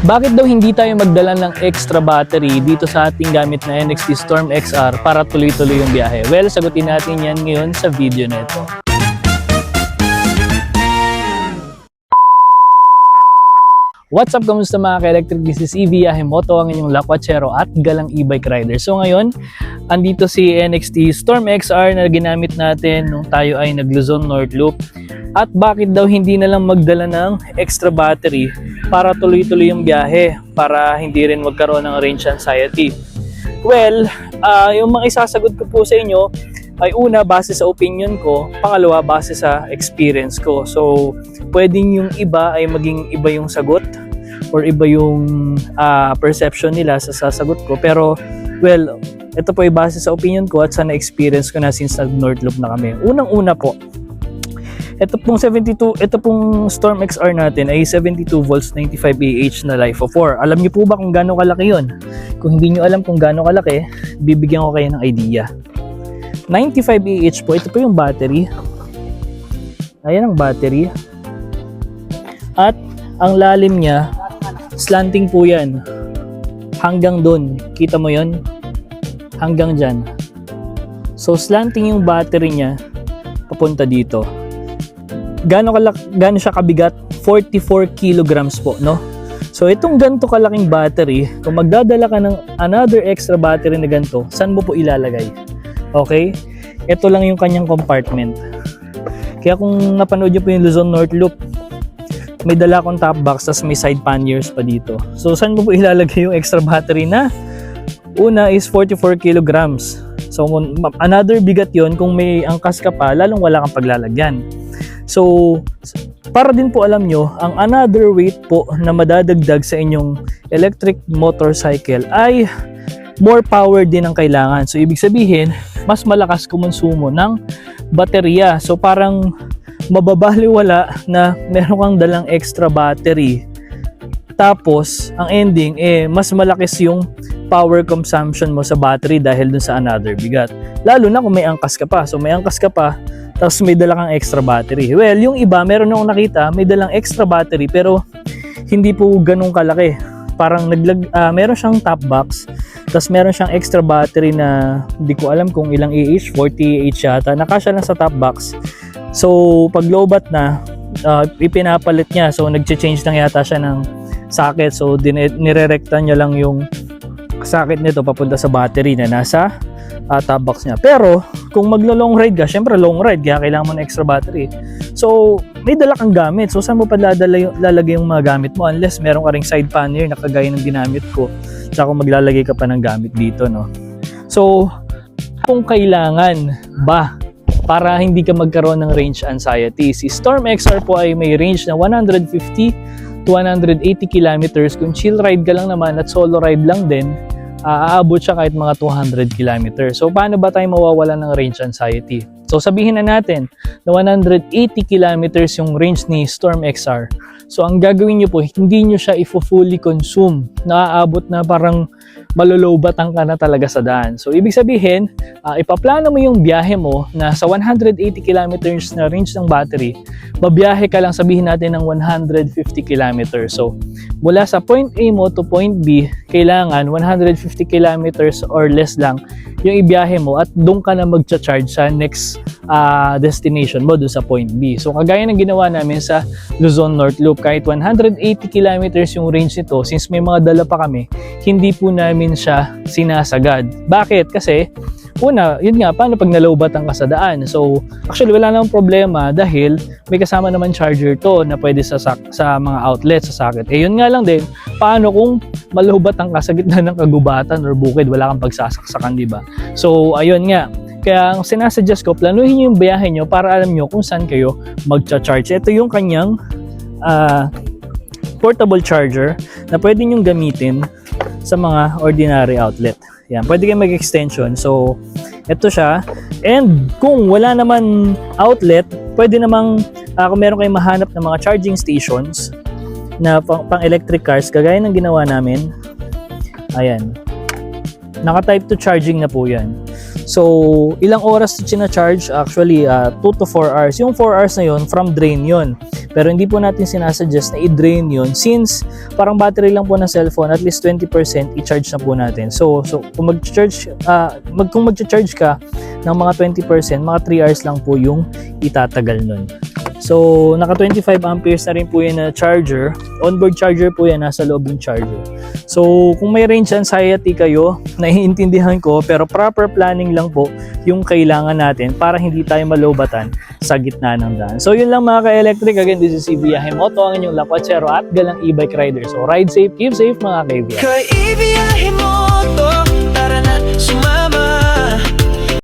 Bakit daw hindi tayo magdala ng extra battery dito sa ating gamit na NXT Storm XR para tuloy-tuloy yung biyahe? Well, sagutin natin yan ngayon sa video na ito. What's up, kamusta mga ka-electric? This is EV Ahimoto, ang inyong lakwachero at galang e-bike rider. So ngayon, andito si NXT Storm XR na ginamit natin nung tayo ay nag-Luzon North Loop. At bakit daw hindi na lang magdala ng extra battery para tuloy-tuloy yung biyahe, para hindi rin magkaroon ng range anxiety? Well, yung mga isasagot ko po sa inyo ay una, base sa opinion ko, pangalawa, base sa experience ko. So, pwedeng yung iba ay maging iba yung sagot or iba yung perception nila sa sasagot ko. Pero, well, ito po ay base sa opinion ko at sa na-experience ko na since nag-North Loop na kami. Unang-una po, ito pong Storm XR natin ay 72 volts 95 Ah na LiFeO4. Alam niyo po ba kung gaano kalaki yun? Kung hindi niyo alam kung gaano kalaki, bibigyan ko kayo ng idea. 95 Ah po, ito po yung battery. Ayan ang battery. At ang lalim niya, slanting po yan. Hanggang dun. Kita mo yon? Hanggang dyan. So slanting yung battery niya papunta dito. Gaano siya kabigat? 44 kilograms po, no? So itong ganito kalaking battery, kung magdadala ka ng another extra battery na ganito, saan mo po ilalagay? Okay? Ito lang yung kanyang compartment. Kaya kung napanood nyo po yung Luzon North Loop, may dala akong top box, tas may side panniers pa dito. So saan mo po ilalagay yung extra battery na? Una is 44 kilograms. So another bigat yon kung may angkas ka pa, lalong wala kang paglalagyan. So, para din po alam nyo, ang another weight po na madadagdag sa inyong electric motorcycle ay more power din ang kailangan. So, ibig sabihin, mas malakas kumonsumo ng baterya. So, parang mababaliwala na meron kang dalang extra battery. Tapos, ang ending, mas malakis yung power consumption mo sa battery dahil dun sa another bigat. Lalo na kung may angkas ka pa. So, may angkas ka pa, tapos may dala kang extra battery. Well, yung iba, meron akong nakita, may dalang extra battery pero hindi po ganun kalaki. Parang meron siyang top box, tapos meron siyang extra battery na hindi ko alam kung ilang AH, 40 AH yata. Nakasya lang sa top box. So, pag lowbat na, ipinapalit niya. So, nag-change lang yata siya ng socket. So, nirerekta niya lang yung socket nito papunta sa battery na nasa top box niya. Pero kung maglo-long ride ka, syempre long ride, kaya kailangan mo ng extra battery. So, may dala kang gamit. So, saan mo pa lalagay yung mga gamit mo unless meron ka ring side pannier na kagaya ng ginamit ko. Tsaka kung maglalagay ka pa ng gamit dito, no? So, kung kailangan ba para hindi ka magkaroon ng range anxiety, si Storm XR po ay may range na 150 to 180 kilometers. Kung chill ride ka lang naman at solo ride lang din, aabot siya kahit mga 200 km. So, paano ba tayo mawawala ng range anxiety? So, sabihin na natin na 180 km yung range ni Storm XR. So, ang gagawin nyo po, hindi nyo siya fully consume. Naaabot na parang malulobatan ka na talaga sa daan. So, ibig sabihin, ipaplano mo yung biyahe mo na sa 180 km na range ng battery, babiyahe ka lang, sabihin natin ng 150 km. So, mula sa point A mo to point B, kailangan 150 km or less lang yung ibiyahe mo at doon ka na magcha-charge sa next destination mo doon sa point B. So, kagaya ng ginawa namin sa Luzon North Loop, kahit 180 km yung range nito, since may mga dala pa kami, hindi po namin siya sinasagad. Bakit? Kasi, una, yun nga, paano pag nalowbatan ka sa daan? So, actually, wala namang problema dahil may kasama naman charger to na pwede sa mga outlet, sa socket. Yun nga lang din, paano kung malowbatan ka sa gitna ng kagubatan or bukid, wala kang pagsasaksakan, di ba? So, ayun nga. Kaya ang sinasuggest ko, planuhin nyo yung biyahe nyo para alam nyo kung saan kayo magcha-charge. Ito yung kanyang portable charger na pwede nyo gamitin sa mga ordinary outlet. Yan, pwede kayo mag-extension. So, ito siya. And kung wala naman outlet, pwede namang kung meron kayong mahanap ng mga charging stations na pang electric cars, kagaya ng ginawa namin. Ayan. Naka-type to charging na po yan. So, ilang oras charge? Actually, 2 to 4 hours. Yung 4 hours na yun, from drain yun. Pero hindi po natin sinasuggest na i-drain yun since parang battery lang po ng cellphone, at least 20% i-charge na po natin. So kung mag-charge ka ng mga 20%, mga 3 hours lang po yung itatagal nun. So, naka 25 amperes na rin po yan na charger. Onboard charger po yan, nasa loob ng charger. So, kung may range anxiety kayo, naiintindihan ko, pero proper planning lang po yung kailangan natin para hindi tayo malobatan sa gitna ng daan. So, yun lang mga ka-electric. Again, this is si Biyahe Moto, ang inyong lakwachero at galang e-bike rider. So, ride safe, keep safe mga kaibigan. Kay Ibiyahe Moto.